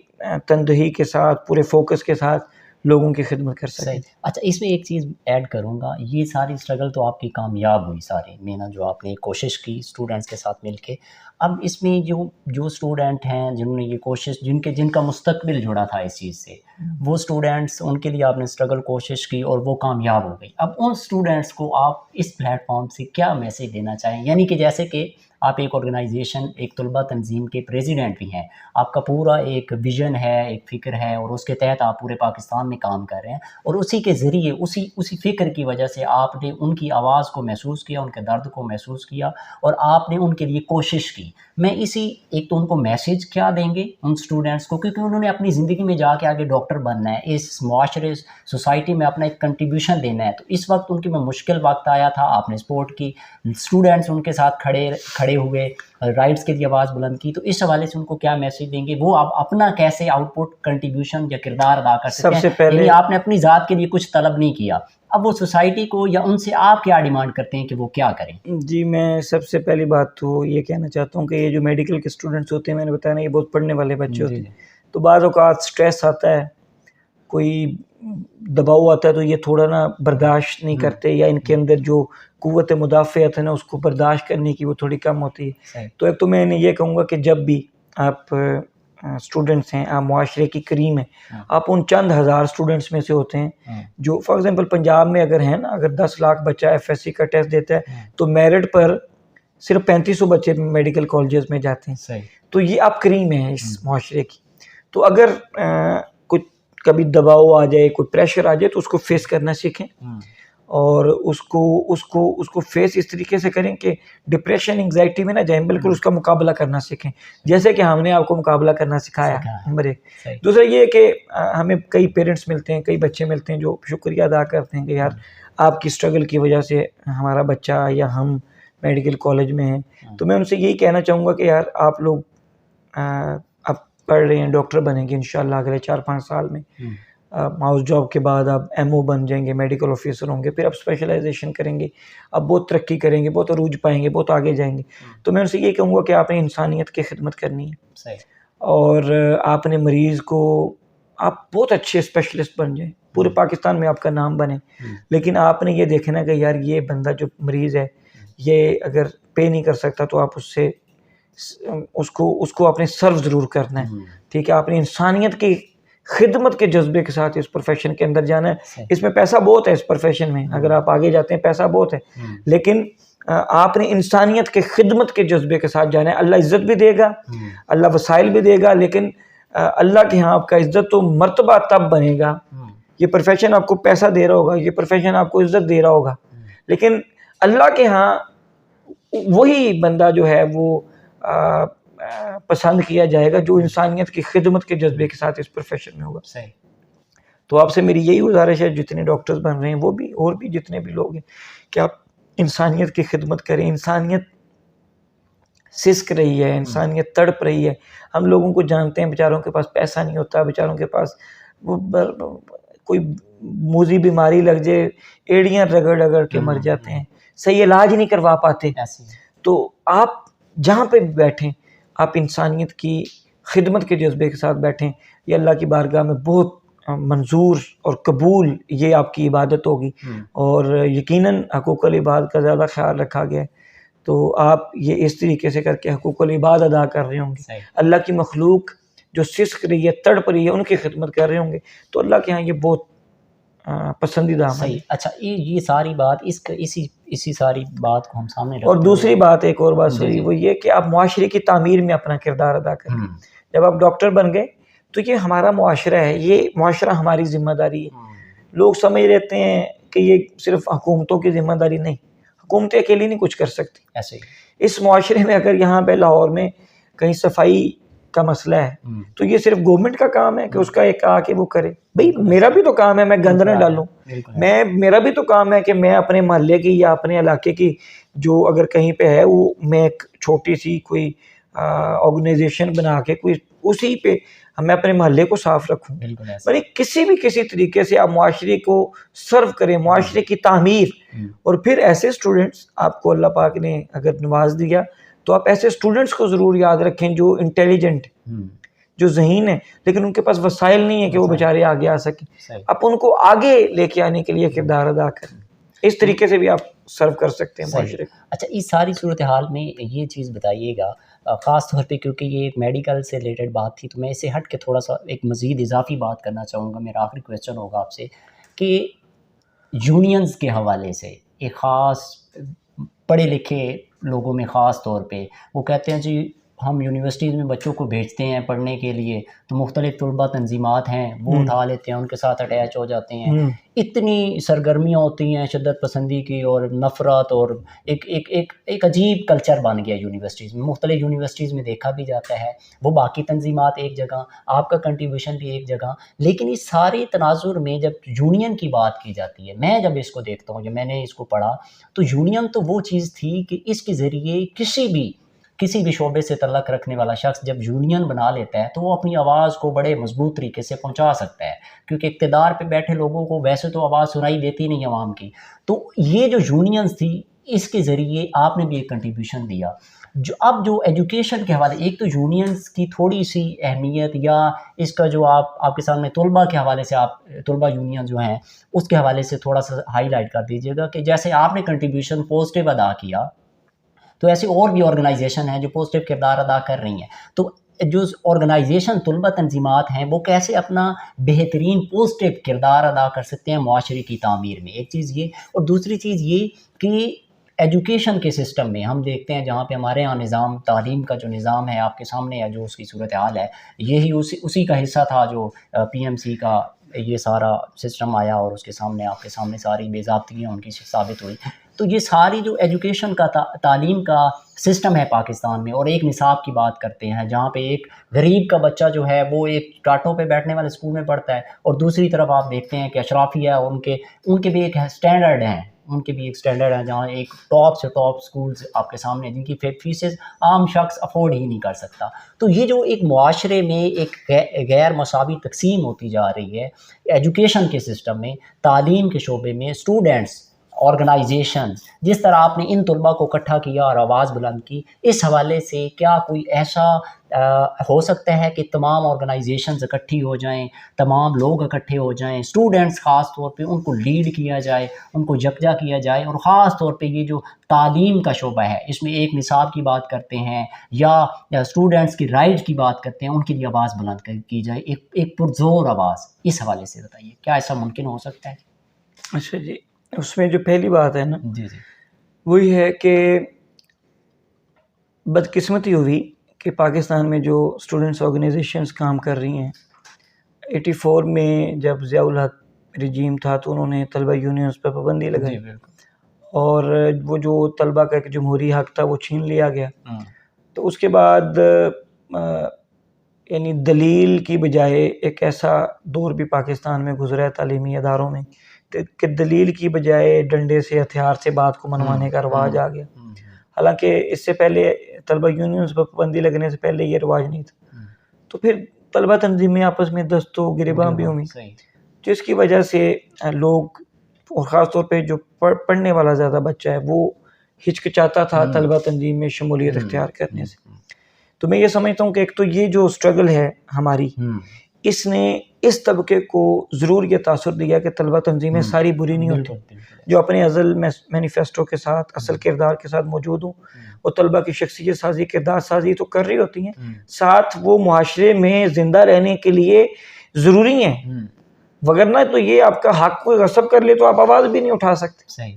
تندہی کے ساتھ, پورے فوکس کے ساتھ لوگوں کی خدمت کر سکیں. اچھا, اس میں ایک چیز ایڈ کروں گا, یہ ساری اسٹرگل تو آپ کی کامیاب ہوئی سارے میں نا, جو آپ نے کوشش کی اسٹوڈنٹس کے ساتھ مل کے. اب اس میں جو اسٹوڈنٹ ہیں جنہوں نے یہ کوشش, جن کا مستقبل جڑا تھا اس چیز سے, وہ اسٹوڈنٹس, ان کے لیے آپ نے اسٹرگل کوشش کی اور وہ کامیاب ہو گئی. اب ان اسٹوڈنٹس کو آپ اس پلیٹ فارم سے کیا میسیج دینا چاہیں؟ یعنی کہ جیسے کہ آپ ایک آرگنائزیشن, ایک طلبہ تنظیم کے پریزیڈنٹ بھی ہیں, آپ کا پورا ایک ویژن ہے, ایک فکر ہے, اور اس کے تحت آپ پورے پاکستان میں کام کر رہے ہیں, اور اسی کے ذریعے اسی فکر کی وجہ سے آپ نے ان کی آواز کو محسوس کیا, ان کے درد کو محسوس کیا, اور آپ نے ان کے لیے کوشش کی. میں ایک تو ان کو میسیج کیا دیں گے ان اسٹوڈنٹس کو, کیونکہ انہوں نے اپنی زندگی میں جا کے آگے ڈاکٹر بننا ہے, اس معاشرے سوسائٹی میں اپنا ایک کنٹریبیوشن دینا ہے. تو اس وقت ان کی میں مشکل وقت آیا تھا, آپ نے سپورٹ کی, اسٹوڈنٹس ان کے ساتھ کھڑے کھڑے ہوئے, رائٹس کے لیے آواز بلند کی, تو اس حوالے سے ان کو کیا میسج دیں گے؟ وہ آپ اپنا کیسے آؤٹ پٹ کنٹریبیوشن یا کردار ادا کر سکتے ہیں؟ سب سے پہلے یعنی آپ نے اپنی ذات کے لیے کچھ طلب نہیں کیا, اب وہ سوسائٹی کو یا ان سے آپ کیا ڈیمانڈ کرتے ہیں کہ وہ کیا کریں؟ جی میں سب سے پہلی بات تو یہ کہنا چاہتا ہوں کہ یہ جو میڈیکل کے اسٹوڈنٹس ہوتے ہیں, میں نے بتایا نا, یہ بہت پڑھنے والے بچے ہوتے ہیں, تو بعض اوقات سٹریس آتا ہے, کوئی دباؤ آتا ہے, تو یہ تھوڑا نا برداشت نہیں کرتے, یا ان کے اندر جو قوت مدافعت ہے نا اس کو برداشت کرنے کی وہ تھوڑی کم ہوتی ہے. تو ایک تو میں یہ کہوں گا کہ جب بھی آپ اسٹوڈنٹس ہیں, آپ معاشرے کی کریم ہیں, آپ ان چند ہزار اسٹوڈنٹس میں سے ہوتے ہیں جو فار ایگزامپل پنجاب میں اگر ہیں نا, اگر 10 لاکھ بچہ ایف ایس سی کا ٹیسٹ دیتا ہے تو میرٹ پر صرف 3500 بچے میڈیکل کالجز میں جاتے ہیں. تو یہ آپ کریم ہیں اس معاشرے کی. تو اگر کچھ کبھی دباؤ آ جائے, کوئی پریشر آ جائے, تو اس کو فیس کرنا سیکھیں, اور اس کو فیس اس طریقے سے کریں کہ ڈپریشن انگزائٹی میں نہ جائیں, بالکل اس کا مقابلہ کرنا سیکھیں, جیسے کہ ہم نے آپ کو مقابلہ کرنا سکھایا. نمبر 1. دوسرا یہ کہ ہمیں کئی پیرنٹس ملتے ہیں, کئی بچے ملتے ہیں جو شکریہ ادا کرتے ہیں کہ یار آپ کی اسٹرگل کی وجہ سے ہمارا بچہ یا ہم میڈیکل کالج میں ہیں. تو میں ان سے یہی کہنا چاہوں گا کہ یار آپ لوگ اب پڑھ رہے ہیں, ڈاکٹر بنیں گے انشاءاللہ اگلے 4-5 سال میں, ہاؤس جاب کے بعد آپ ایم او بن جائیں گے, میڈیکل آفیسر ہوں گے, پھر آپ اسپیشلائزیشن کریں گے, آپ بہت ترقی کریں گے, بہت عروج پائیں گے, بہت آگے جائیں گے. تو میں ان سے یہ کہوں گا کہ آپ نے انسانیت کی خدمت کرنی ہے, اور آپ نے مریض کو, آپ بہت اچھے اسپیشلسٹ بن جائیں, پورے پاکستان میں آپ کا نام بنے, لیکن آپ نے یہ دیکھنا کہ یار یہ بندہ جو مریض ہے یہ اگر پے نہیں کر سکتا تو آپ اس سے اس کو آپ نے سرو ضرور کرنا ہے. ٹھیک ہے, آپ نے انسانیت کی خدمت کے جذبے کے ساتھ اس پروفیشن کے اندر جانا ہے. اس میں پیسہ بہت ہے, اس پروفیشن میں اگر آپ آگے جاتے ہیں پیسہ بہت ہے, لیکن آپ نے انسانیت کے خدمت کے جذبے کے ساتھ جانا ہے. اللہ عزت بھی دے گا, اللہ وسائل بھی دے گا, لیکن اللہ کے ہاں آپ کا عزت تو مرتبہ تب بنے گا. یہ پروفیشن آپ کو پیسہ دے رہا ہوگا, یہ پروفیشن آپ کو عزت دے رہا ہوگا, لیکن اللہ کے ہاں وہی بندہ جو ہے وہ پسند کیا جائے گا جو انسانیت کی خدمت کے جذبے کے ساتھ اس پروفیشن میں ہوگا. تو آپ سے میری یہی گزارش ہے, جتنے ڈاکٹرز بن رہے ہیں وہ بھی, اور بھی جتنے بھی لوگ ہیں, کہ آپ انسانیت کی خدمت کریں. انسانیت سسک رہی ہے, انسانیت تڑپ رہی ہے. ہم لوگوں کو جانتے ہیں, بیچاروں کے پاس پیسہ نہیں ہوتا, بیچاروں کے پاس کوئی موذی بیماری لگ جائے, ایڑیاں رگڑ رگڑ کے مر جاتے ہیں, صحیح علاج نہیں کروا پاتے. تو آپ جہاں پہ بھی بیٹھیں, آپ انسانیت کی خدمت کے جذبے کے ساتھ بیٹھیں, یہ اللہ کی بارگاہ میں بہت منظور اور قبول یہ آپ کی عبادت ہوگی. اور یقیناً حقوق العباد کا زیادہ خیال رکھا گیا ہے, تو آپ یہ اس طریقے سے کر کے حقوق العباد ادا کر رہے ہوں گے. اللہ کی مخلوق جو سسک رہی ہے, تڑپ رہی ہے, ان کی خدمت کر رہے ہوں گے, تو اللہ کے ہاں یہ بہت پسندیدہ عمل ہے. اچھا, یہ ساری بات اسی ساری بات کو ہم سامنے رکھتے ہیں. اور دوسری بات, ایک اور بات سوری, وہ یہ کہ آپ معاشرے کی تعمیر میں اپنا کردار ادا کریں. جب آپ ڈاکٹر بن گئے تو یہ ہمارا معاشرہ ہے, یہ معاشرہ ہماری ذمہ داری ہے. لوگ سمجھ لیتے ہیں کہ یہ صرف حکومتوں کی ذمہ داری, نہیں, حکومتیں اکیلی نہیں کچھ کر سکتی. ایسے ہی اس معاشرے میں اگر یہاں پہ لاہور میں کہیں صفائی کا مسئلہ ہے تو یہ صرف گورنمنٹ کا کام ہے کہ اس کا ایک آ کے وہ کرے. بھئی میرا بھی تو کام ہے میں گند نہ ڈالوں, میرا بھی تو کام ہے کہ میں اپنے محلے کی یا اپنے علاقے کی جو اگر کہیں پہ ہے وہ میں ایک چھوٹی سی کوئی آرگنائزیشن بنا کے کوئی اسی پہ میں اپنے محلے کو صاف رکھوں. یعنی کسی طریقے سے آپ معاشرے کو سرو کریں, معاشرے کی تعمیر. اور پھر ایسے اسٹوڈنٹس آپ کو اللہ پاک نے اگر نواز دیا تو آپ ایسے اسٹوڈنٹس کو ضرور یاد رکھیں جو انٹیلیجنٹ, جو ذہین ہیں, لیکن ان کے پاس وسائل نہیں ہے کہ وہ بیچارے آگے آ سکیں. آپ ان کو آگے لے کے آنے کے لیے کردار ادا کریں. اس طریقے سے بھی آپ سرو کر سکتے ہیں معاشرے کو. اچھا, اس ساری صورتحال میں یہ چیز بتائیے گا, خاص طور پہ کیونکہ یہ ایک میڈیکل سے ریلیٹڈ بات تھی, تو میں اسے ہٹ کے تھوڑا سا ایک مزید اضافی بات کرنا چاہوں گا. میرا آخری کویسچن ہوگا آپ سے کہ یونینز کے حوالے سے ایک خاص پڑھے لکھے لوگوں میں خاص طور پہ وہ کہتے ہیں جی ہم یونیورسٹیز میں بچوں کو بھیجتے ہیں پڑھنے کے لیے تو مختلف طلبہ تنظیمات ہیں وہ اٹھا لیتے ہیں، ان کے ساتھ اٹیچ ہو جاتے ہیں، اتنی سرگرمیاں ہوتی ہیں شدت پسندی کی اور نفرت، اور ایک عجیب کلچر بن گیا یونیورسٹیز میں، مختلف یونیورسٹیز میں دیکھا بھی جاتا ہے، وہ باقی تنظیمات ایک جگہ، آپ کا کنٹریبیوشن بھی ایک جگہ، لیکن اس سارے تناظر میں جب یونین کی بات کی جاتی ہے، میں جب اس کو دیکھتا ہوں، جب میں نے اس کو پڑھا تو یونین تو وہ چیز تھی کہ اس کے ذریعے کسی بھی شعبے سے تعلق رکھنے والا شخص جب یونین بنا لیتا ہے تو وہ اپنی آواز کو بڑے مضبوط طریقے سے پہنچا سکتا ہے، کیونکہ اقتدار پہ بیٹھے لوگوں کو ویسے تو آواز سنائی دیتی نہیں عوام کی، تو یہ جو یونینز تھی اس کے ذریعے آپ نے بھی ایک کنٹریبیوشن دیا۔ جو ایجوکیشن کے حوالے، ایک تو یونینز کی تھوڑی سی اہمیت یا اس کا جو آپ کے سامنے طلبہ کے حوالے سے، آپ طلبہ یونین جو ہیں اس کے حوالے سے تھوڑا سا ہائی لائٹ کر دیجیے گا کہ جیسے آپ نے کنٹریبیوشن پازیٹیو ادا کیا تو ایسی اور بھی آرگنائزیشن ہیں جو پازیٹیو کردار ادا کر رہی ہیں، تو جو آرگنائزیشن طلبہ تنظیمات ہیں وہ کیسے اپنا بہترین پازیٹیو کردار ادا کر سکتے ہیں معاشرے کی تعمیر میں، ایک چیز یہ، اور دوسری چیز یہ کہ ایجوکیشن کے سسٹم میں ہم دیکھتے ہیں جہاں پہ ہمارے یہاں نظام تعلیم کا جو نظام ہے آپ کے سامنے ہے، جو اس کی صورتحال ہے، یہی اسی کا حصہ تھا جو پی ایم سی کا یہ سارا سسٹم آیا اور اس کے سامنے آپ کے سامنے ساری بے ضابطگیاں ان کی ثابت ہوئی۔ تو یہ ساری جو ایجوکیشن کا تعلیم کا سسٹم ہے پاکستان میں، اور ایک نصاب کی بات کرتے ہیں جہاں پہ ایک غریب کا بچہ جو ہے وہ ایک ٹاٹوں پہ بیٹھنے والے اسکول میں پڑھتا ہے، اور دوسری طرف آپ دیکھتے ہیں کہ اشرافیہ ان کے بھی ایک اسٹینڈرڈ ہیں، جہاں ایک ٹاپ سے ٹاپ اسکولز آپ کے سامنے جن کی فیسز عام شخص افورڈ ہی نہیں کر سکتا۔ تو یہ جو ایک معاشرے میں ایک غیر مساوی تقسیم ہوتی جا رہی ہے ایجوکیشن کے سسٹم میں، تعلیم کے شعبے میں، اسٹوڈنٹس، آرگنائزیشن، جس طرح آپ نے ان طلباء کو اکٹھا کیا اور آواز بلند کی، اس حوالے سے کیا کوئی ایسا ہو سکتا ہے کہ تمام آرگنائزیشنز اکٹھی ہو جائیں، تمام لوگ اکٹھے ہو جائیں، اسٹوڈنٹس خاص طور پہ ان کو لیڈ کیا جائے، ان کو یکجا کیا جائے، اور خاص طور پہ یہ جو تعلیم کا شعبہ ہے اس میں ایک نصاب کی بات کرتے ہیں یا اسٹوڈنٹس کی رائٹ کی بات کرتے ہیں، ان کے لیے آواز بلند کی جائے، ایک پرزور آواز، اس حوالے سے بتائیے کیا ایسا ممکن ہو سکتا ہے؟ اچھا جی، اس میں جو پہلی بات ہے نا جی وہی ہے کہ بدقسمتی ہوئی کہ پاکستان میں جو اسٹوڈنٹس آرگنائزیشنز کام کر رہی ہیں، 84 میں جب ضیاء الحق رجیم تھا تو انہوں نے طلبہ یونینز پر پابندی لگائی، اور وہ جو طلبہ کا ایک جمہوری حق تھا وہ چھین لیا گیا۔ تو اس کے بعد یعنی دلیل کی بجائے ایک ایسا دور بھی پاکستان میں گزرا ہے تعلیمی اداروں میں کہ دلیل کی بجائے ڈنڈے سے، ہتھیار سے بات کو منوانے کا رواج آ گیا، حالانکہ اس سے پہلے طلبہ یونینز پر پابندی لگنے سے پہلے یہ رواج نہیں تھا۔ تو پھر طلبہ تنظیمیں آپس میں دست و گریباں بھی ہوئی، جس کی وجہ سے لوگ، اور خاص طور پہ جو پڑھنے والا زیادہ بچہ ہے، وہ ہچکچاتا تھا طلبہ تنظیم میں شمولیت اختیار کرنے سے۔ تو میں یہ سمجھتا ہوں کہ ایک تو یہ جو اسٹرگل ہے ہماری، اس نے اس طبقے کو ضرور یہ تاثر دیا کہ طلبہ تنظیمیں ساری بری نہیں ہوتی، جو اپنے ازل مینیفیسٹو کے ساتھ، اصل کردار کے ساتھ موجود ہوں، وہ طلبہ کی شخصیت سازی، کردار سازی تو کر رہی ہوتی ہیں، ساتھ وہ معاشرے میں زندہ رہنے کے لیے ضروری ہیں، وگرنہ تو یہ آپ کا حق کوئی غصب کر لے تو آپ آواز بھی نہیں اٹھا سکتے۔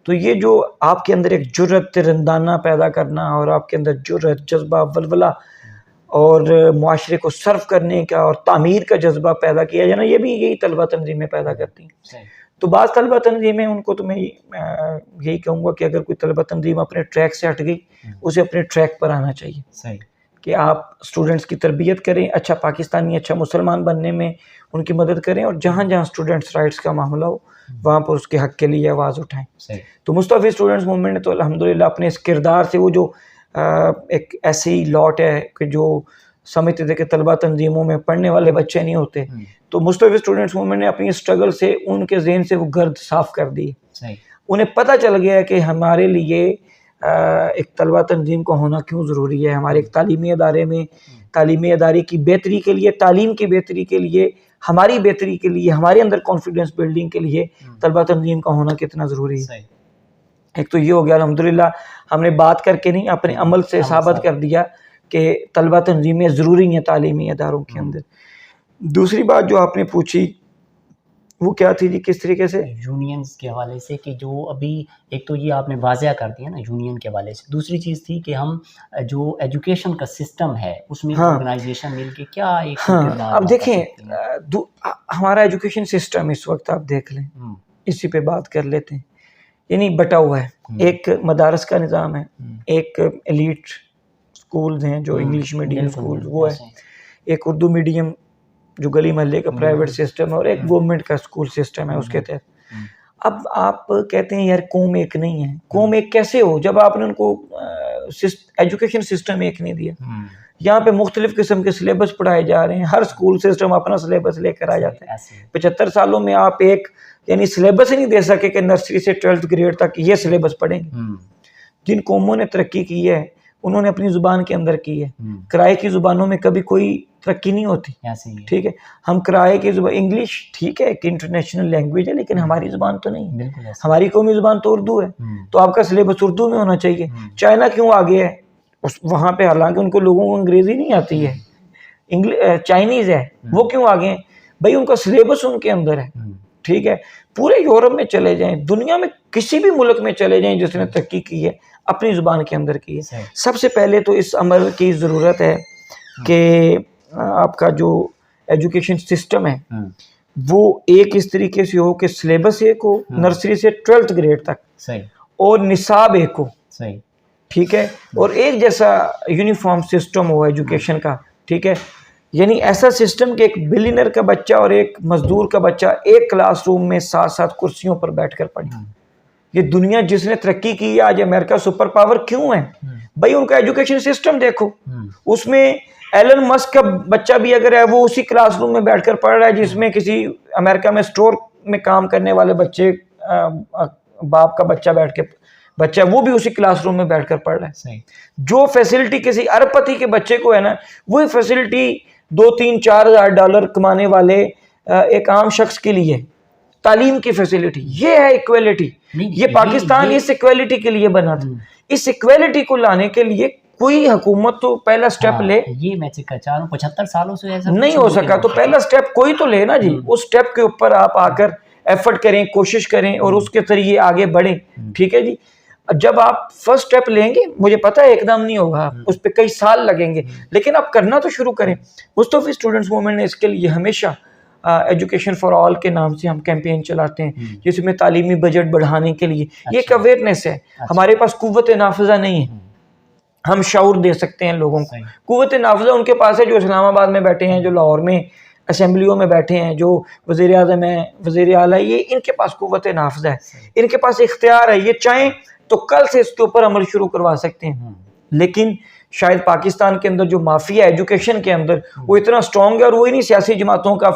تو یہ جو آپ کے اندر ایک جرأت رندانہ پیدا کرنا، اور آپ کے اندر جرأت، جذبہ، ولولہ، اور معاشرے کو سرو کرنے کا اور تعمیر کا جذبہ پیدا کیا جانا، یہ بھی یہی طلبہ تنظیمیں پیدا کرتی ہیں۔ تو بعض طلبہ تنظیمیں، ان کو تو میں یہی کہوں گا کہ اگر کوئی طلبہ تنظیم اپنے ٹریک سے ہٹ گئی، اسے اپنے ٹریک پر آنا چاہیے، کہ آپ اسٹوڈنٹس کی تربیت کریں، اچھا پاکستانی، اچھا مسلمان بننے میں ان کی مدد کریں، اور جہاں جہاں اسٹوڈنٹس رائٹس کا معاملہ ہو وہاں پر اس کے حق کے لیے آواز اٹھائیں۔ تو مستوفی اسٹوڈنٹس موومنٹ نے تو الحمدللہ اپنے اس کردار سے، وہ جو ایک ایسی لاٹ ہے کہ جو سمجھتے تھے کہ طلبہ تنظیموں میں پڑھنے والے بچے نہیں ہوتے، تو مستوفی اسٹوڈنٹس موومنٹ نے اپنی اسٹرگل سے ان کے ذہن سے وہ گرد صاف کر دی۔ انہیں پتہ چل گیا کہ ہمارے لیے ایک طلبہ تنظیم کا ہونا کیوں ضروری ہے، ہمارے ایک تعلیمی ادارے میں، تعلیمی ادارے کی بہتری کے لیے، تعلیم کی بہتری کے لیے، ہماری بہتری کے لیے، ہمارے اندر کانفیڈنس بلڈنگ کے لیے طلبہ تنظیم کا ہونا کتنا ضروری ہے۔ ایک تو یہ ہو گیا، الحمدللہ ہم نے بات کر کے نہیں، اپنے عمل سے ثابت کر دیا کہ طلبہ تنظیمیں ضروری ہیں تعلیمی اداروں کے اندر۔ دوسری بات جو آپ نے پوچھی وہ کیا تھی جی کس طریقے سے؟ یونینز کے حوالے سے کہ جو ابھی ایک تو یہ آپ نے واضح کر دیا نا یونین کے حوالے سے، دوسری چیز تھی کہ ہم جو ایجوکیشن کا سسٹم ہے اس میں آرگنائزیشن مل کے کیا ایک کردار اب دیکھیں ہمارا ایجوکیشن سسٹم اس وقت آپ دیکھ لیں، اسی پہ بات کر لیتے ہیں، یعنی بٹا ہوا ہے، ایک مدارس کا نظام ہے، ایک ایلیٹ سکولز ہیں جو انگلش میڈیم سکولز وہ ہے، ایک اردو میڈیم جو گلی محلے کا پرائیویٹ سسٹم ہے، اور ایک گورنمنٹ کا اسکول سسٹم ہے اس کے تحت۔ اب آپ کہتے ہیں یار قوم ایک نہیں ہے، قوم ایک کیسے ہو جب آپ نے ان کو ایجوکیشن سسٹم ایک نہیں دیا؟ یہاں پہ مختلف قسم کے سلیبس پڑھائے جا رہے ہیں، ہر اسکول سسٹم اپنا سلیبس لے کر آ جاتا ہے۔ 75 سالوں میں آپ ایک یعنی سلیبس ہی نہیں دے سکے کہ نرسری سے 12th گریڈ تک یہ سلیبس پڑھیں گے۔ جن قوموں نے ترقی کی ہے انہوں نے اپنی زبان کے اندر کی ہے، کرائے کی زبانوں میں کبھی کوئی ترقی نہیں ہوتی، ٹھیک ہے؟ ہم کرائے کی زبان انگلش ٹھیک ہے کہ انٹرنیشنل لینگویج ہے، لیکن ہماری زبان تو نہیں ہے، ہماری قومی زبان تو اردو ہے، تو آپ کا سلیبس اردو میں ہونا چاہیے۔ چائنا کیوں آگے ہے؟ وہاں پہ حالانکہ ان کو لوگوں کو انگریزی نہیں آتی ہے، چائنیز ہے، وہ کیوں آگے ہیں؟ بھائی ان کا سلیبس ان کے اندر ہے، ٹھیک ہے؟ پورے یورپ میں چلے جائیں، دنیا میں کسی بھی ملک میں چلے جائیں جس نے ترقی کی ہے اپنی زبان کے اندر کی ہے۔ سب سے پہلے تو اس عمل کی ضرورت ہے کہ آپ کا جو ایجوکیشن سسٹم ہے وہ ایک اس طریقے سے ہو کہ سلیبس ایک ہو نرسری سے 12th گریڈ تک، اور نصاب ایک ہو، ٹھیک ہے؟ اور ایک جیسا یونیفارم سسٹم ہو ایجوکیشن کا، ٹھیک ہے؟ یعنی ایسا سسٹم کہ ایک بلینئر کا بچہ اور ایک مزدور کا بچہ ایک کلاس روم میں ساتھ کرسیوں پر بیٹھ کر پڑھے۔ یہ دنیا جس نے ترقی کی ہے، آج امریکہ سپر پاور کیوں ہے؟ بھائی ان کا ایجوکیشن سسٹم دیکھو، اس میں ایلن مسک کا بچہ بھی اگر ہے وہ اسی کلاس روم میں بیٹھ کر پڑھ رہا ہے جس میں کسی امریکہ میں اسٹور میں کام کرنے والے بچے باپ کا بچہ بیٹھ کے بچہ وہ بھی اسی کلاس روم میں بیٹھ کر پڑھ رہا ہے۔ جو فیسلٹی کسی ارب پتی کے بچے کو ہے نا، وہی فیسلٹی 2-3-4 ہزار ڈالر کمانے والے ایک عام شخص کے لیے تعلیم کی فیسلٹی۔ یہ ہے ایکویلٹی، یہ پاکستان اس ایکویلٹی کے لیے بنا تھا۔ اس ایکویلٹی کو لانے کے لیے کوئی حکومت تو پہلا سٹیپ لے، یہ میں چیک کر رہا ہوں 75 سالوں سے ایسا نہیں ہو سکا تو پہلا سٹیپ کوئی تو لے نا جی، اس سٹیپ کے اوپر آپ آ کر ایفرٹ کریں، کوشش کریں اور اس کے ذریعے آگے بڑھیں، ٹھیک ہے جی؟ جب آپ فرسٹ سٹیپ لیں گے، مجھے پتہ ہے ایک دم نہیں ہوگا، اس پہ کئی سال لگیں گے، لیکن آپ کرنا تو شروع کریں۔ مصطفی اسٹوڈنٹس موومنٹ نے اس کے لیے ہمیشہ ایجوکیشن فار آل کے نام سے ہم کیمپین چلاتے ہیں، جس میں تعلیمی بجٹ بڑھانے کے لیے یہ ایک اویئرنیس ہے۔ ہمارے پاس قوت نافذہ نہیں ہے، ہم شعور دے سکتے ہیں لوگوں کو۔ قوت نافذہ ان کے پاس ہے جو اسلام آباد میں بیٹھے ہیں، جو لاہور میں اسمبلیوں میں بیٹھے ہیں، جو وزیر اعظم ہے، وزیر اعلیٰ، یہ ان کے پاس قوت نافذہ ہے، ان کے پاس اختیار ہے، یہ چاہیں تو کل سے اس کے اوپر عمل شروع کروا سکتے ہیں۔ لیکن شاید پاکستان کے اندر جو مافیا ایجوکیشن کے اندر وہ اتنا سٹرونگ ہے، اور وہ انہی سیاسی جماعتوں کا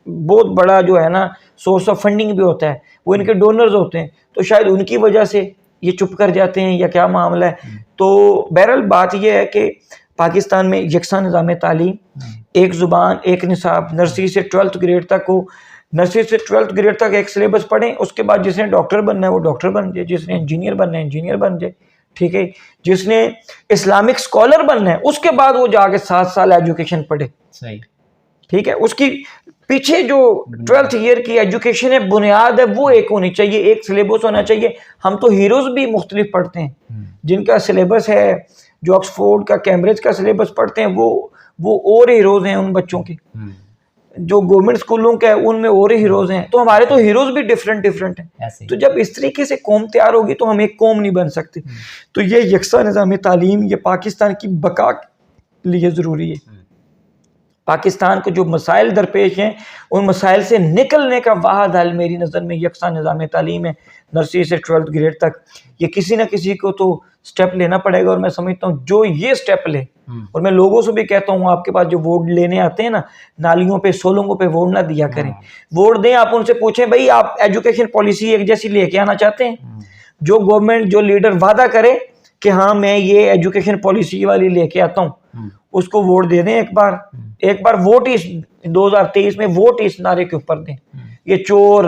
بہت بڑا جو ہے نا سورس آف فنڈنگ بھی ہوتا ہے، وہ ان کے ڈونرز ہوتے ہیں، تو شاید ان کی وجہ سے یہ چپ کر جاتے ہیں یا کیا معاملہ ہے۔ تو بہرحال بات یہ ہے کہ پاکستان میں یکساں نظام تعلیم، ایک زبان، ایک نصاب، نرسری سے 12th گریڈ تک ہو، نرسری سے 12th گریڈ تک ایک سلیبس پڑھیں، اس کے بعد جس نے ڈاکٹر بننا ہے وہ ڈاکٹر بن جائے، جس نے انجینئر بننا ہے انجینئر بن جائے، ٹھیک ہے؟ جس نے اسلامک اسکالر بننا ہے اس کے بعد وہ جا کے 7 سال ایجوکیشن پڑھے، ٹھیک ہے؟ اس کی پیچھے جو 12th ایئر کی ایجوکیشن ہے بنیاد ہے وہ ایک ہونی چاہیے، ایک سلیبس ہونا چاہیے۔ ہم تو ہیروز بھی مختلف پڑھتے ہیں، جن کا سلیبس ہے جو آکسفورڈ کا کیمبرج کا سلیبس پڑھتے ہیں وہ اور ہیروز ہیں ان بچوں کے، جو گورنمنٹ اسکولوں کا ہے ان میں اور ہیروز ہیں، تو ہمارے تو ہیروز بھی ڈیفرنٹ ہیں۔ تو جب اس طریقے سے قوم تیار ہوگی تو ہم ایک قوم نہیں بن سکتے۔ تو یہ یکساں نظام تعلیم یہ پاکستان کی بقا کے لیے ضروری ہے۔ پاکستان کو جو مسائل درپیش ہیں ان مسائل سے نکلنے کا واحد حل میری نظر میں یکساں نظام تعلیم ہے، نرسری سے 12th گریڈ تک۔ یہ کسی نہ کسی کو تو سٹیپ لینا پڑے گا، اور میں سمجھتا ہوں جو یہ سٹیپ لے، اور میں لوگوں سے بھی کہتا ہوں آپ کے پاس جو ووٹ لینے آتے ہیں نا، نالیوں پہ سولنگوں پہ ووٹ نہ دیا کریں، ووٹ دیں، آپ ان سے پوچھیں بھائی آپ ایجوکیشن پالیسی ایک جیسی لے کے آنا چاہتے ہیں؟ جو گورنمنٹ جو لیڈر وعدہ کرے کہ ہاں میں یہ ایجوکیشن پالیسی والی لے کے آتا ہوں، اس کو ووٹ دے دیں۔ ایک بار ووٹ اس 2023 میں ووٹ اس نعرے کے اوپر دیں، یہ چور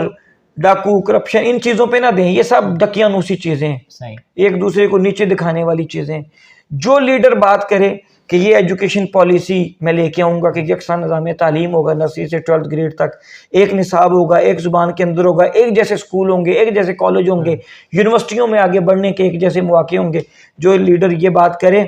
ڈاکو کرپشن ان چیزوں پہ نہ دیں، یہ سب دقیانوسی چیزیں ہیں، ایک دوسرے کو نیچے دکھانے والی چیزیں ہیں۔ جو لیڈر بات کرے کہ یہ ایجوکیشن پالیسی میں لے کے آؤں گا کہ یکساں نظام تعلیم ہوگا، نرسری سے 12th گریڈ تک ایک نصاب ہوگا، ایک زبان کے اندر ہوگا، ایک جیسے اسکول ہوں گے، ایک جیسے کالج ہوں گے، یونیورسٹیوں میں آگے بڑھنے کے ایک جیسے مواقع ہوں گے. جو لیڈر یہ بات کرے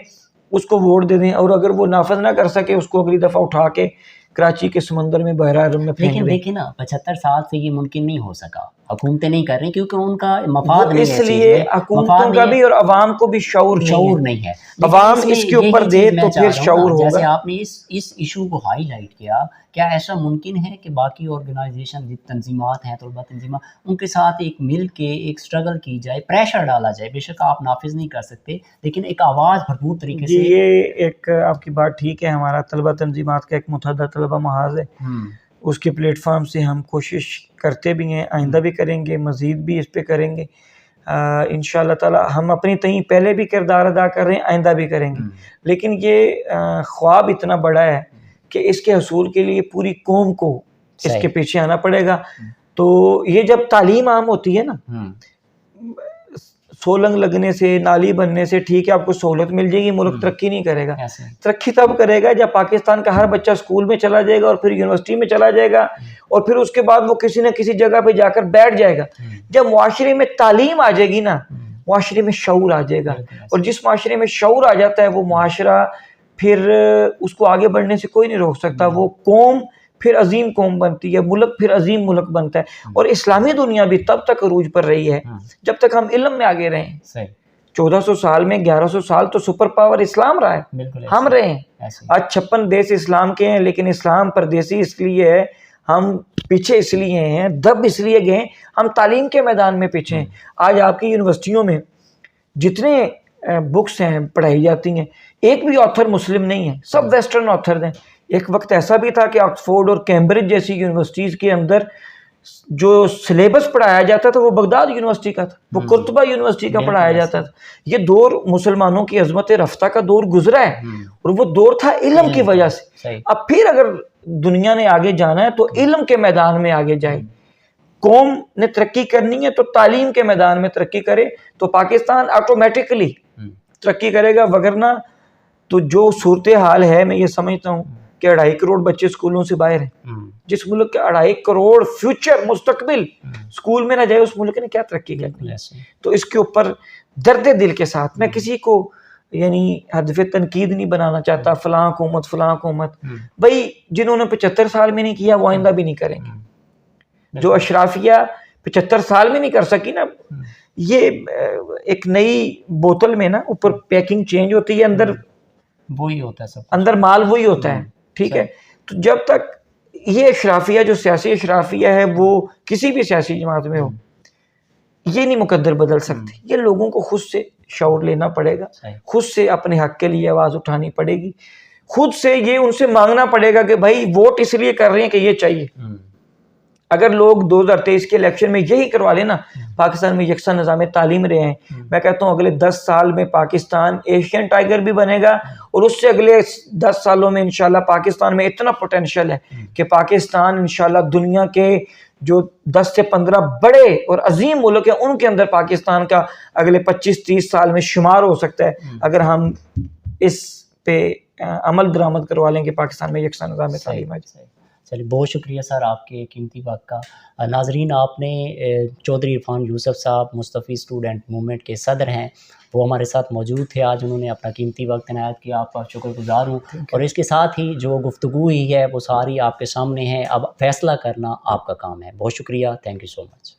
اس کو ووٹ دے دیں، اور اگر وہ نافذ نہ کر سکے اس کو اگلی دفعہ اٹھا کے کراچی کے سمندر میں بحیرہ احمر میں پھینک لیکن دیں. دیکھیں نا 75 سال سے یہ ممکن نہیں ہو سکا، حکومتیں نہیں کر رہی کیونکہ ان کا مفاد نہیں ہے. اس لیے حکومتوں کا بھی اور عوام کو بھی شعور نہیں ہے. عوام اس کے اوپر دے تو پھر شعور ہوگا. جیسے آپ نے اس ایشو کو ہائی لائٹ کیا، کیا ایسا ممکن ہے کہ باقی آرگنائزیشن تنظیمات ہیں، طلبہ تنظیمات، ان کے ساتھ ایک مل کے ایک اسٹرگل کی جائے، پریشر ڈالا جائے؟ بے شک آپ نافذ نہیں کر سکتے لیکن ایک آواز بھرپور طریقے سے. یہ ایک آپ کی بات ٹھیک ہے. ہمارا طلبہ تنظیمات کا ایک متحدہ طلبہ محاذ ہے، اس کے پلیٹ فارم سے ہم کوشش کرتے بھی ہیں، آئندہ بھی کریں گے، مزید بھی اس پہ کریں گے انشاءاللہ تعالی. ہم اپنی تئیں پہلے بھی کردار ادا کر رہے ہیں، آئندہ بھی کریں گے. لیکن یہ خواب اتنا بڑا ہے کہ اس کے حصول کے لیے پوری قوم کو اس کے پیچھے آنا پڑے گا. تو یہ جب تعلیم عام ہوتی ہے نا، سولنگ لگنے سے، نالی بننے سے ٹھیک ہے آپ کو سہولت مل جائے گی، ملک ترقی نہیں کرے گا. ترقی تب کرے گا جب پاکستان کا ہر بچہ اسکول میں چلا جائے گا اور پھر یونیورسٹی میں چلا جائے گا، اور پھر اس کے بعد وہ کسی نہ کسی جگہ پہ جا کر بیٹھ جائے گا. جب معاشرے میں تعلیم آ جائے گی نا، معاشرے میں شعور آ جائے گا، اور جس معاشرے میں شعور آ جاتا ہے وہ معاشرہ پھر اس کو آگے بڑھنے سے کوئی نہیں روک سکتا. وہ قوم پھر عظیم قوم بنتی ہے، ملک پھر عظیم ملک بنتا ہے. اور اسلامی دنیا بھی تب تک عروج پر رہی ہے جب تک ہم علم میں آگے رہے ہیں. 1400 سال میں 1100 سال تو سپر پاور اسلام رہا ہے، ہم رہے ہیں. آج 56 دیش اسلام کے ہیں، لیکن اسلام پردیسی اس لیے ہے، ہم پیچھے اس لیے ہیں، دب اس لیے گئے، ہم تعلیم کے میدان میں پیچھے ہیں. آج آپ کی یونیورسٹیوں میں جتنے بکس ہیں پڑھائی جاتی ہیں، ایک بھی آتھر مسلم نہیں ہے، سب ویسٹرن آتھر ہیں. ایک وقت ایسا بھی تھا کہ آکسفورڈ اور کیمبرج جیسی یونیورسٹیز کے اندر جو سلیبس پڑھایا جاتا تھا وہ بغداد یونیورسٹی کا تھا، وہ قرطبہ یونیورسٹی کا پڑھایا جاتا تھا. یہ دور مسلمانوں کی عظمت رفتہ کا دور گزرا ہے، اور وہ دور تھا علم کی وجہ سے. اب پھر اگر دنیا نے آگے جانا ہے تو علم کے میدان میں آگے جائے. قوم نے ترقی کرنی ہے تو تعلیم کے میدان میں ترقی کرے تو پاکستان آٹومیٹکلی ترقی کرے گا. وگرنہ تو جو صورتحال ہے، میں یہ سمجھتا ہوں کہ 2.5 کروڑ بچے اسکولوں سے باہر ہیں. جس ملک کے 2.5 کروڑ فیوچر مستقبل اسکول میں نہ جائے اس ملک نے کیا ترقی کرنی ہے؟ تو اس کے اوپر درد دل کے ساتھ میں کسی کو یعنی ہدف تنقید نہیں بنانا چاہتا، فلاں حکومت فلاں حکومت. بھائی جنہوں نے 75 سال میں نہیں کیا وہ آئندہ بھی نہیں کریں گے. جو اشرافیہ 75 سال میں نہیں کر سکی نا، یہ ایک نئی بوتل میں نا اوپر پیکنگ چینج ہوتی ہے، اندر وہی ہوتا ہے، سب اندر مال وہی ہوتا ہے. ٹھیک ہے، تو جب تک یہ اشرافیہ جو سیاسی اشرافیہ ہے وہ کسی بھی سیاسی جماعت میں ہو، یہ نہیں مقدر بدل سکتی. یہ لوگوں کو خود سے شعور لینا پڑے گا، خود سے اپنے حق کے لیے آواز اٹھانی پڑے گی، خود سے یہ ان سے مانگنا پڑے گا کہ بھائی ووٹ اس لیے کر رہے ہیں کہ یہ چاہیے. اگر لوگ 2023 کے الیکشن میں یہی کروا لیں نا، پاکستان میں یکساں نظام تعلیم رہے ہیں، میں کہتا ہوں اگلے 10 سال میں پاکستان ایشین ٹائگر بھی بنے گا، اور اس سے اگلے 10 سالوں میں انشاءاللہ پاکستان میں اتنا پوٹینشل ہے کہ پاکستان انشاءاللہ دنیا کے جو 10 سے 15 بڑے اور عظیم ملک ہیں ان کے اندر پاکستان کا اگلے 25-30 سال میں شمار ہو سکتا ہے، اگر ہم اس پہ عمل درآمد کروا لیں کہ پاکستان میں یکساں نظام تعلیم آ جائے. چلیے بہت شکریہ سر آپ کے قیمتی وقت کا. ناظرین، آپ نے چودھری عرفان یوسف صاحب مصطفی اسٹوڈنٹ موومنٹ کے صدر ہیں، وہ ہمارے ساتھ موجود تھے آج. انہوں نے اپنا قیمتی وقت عنایت کیا، آپ کا شکر گزار ہوں. اور اس کے ساتھ ہی جو گفتگو ہوئی ہے وہ ساری آپ کے سامنے ہے، اب فیصلہ کرنا آپ کا کام ہے. بہت شکریہ، تھینک یو سو مچ.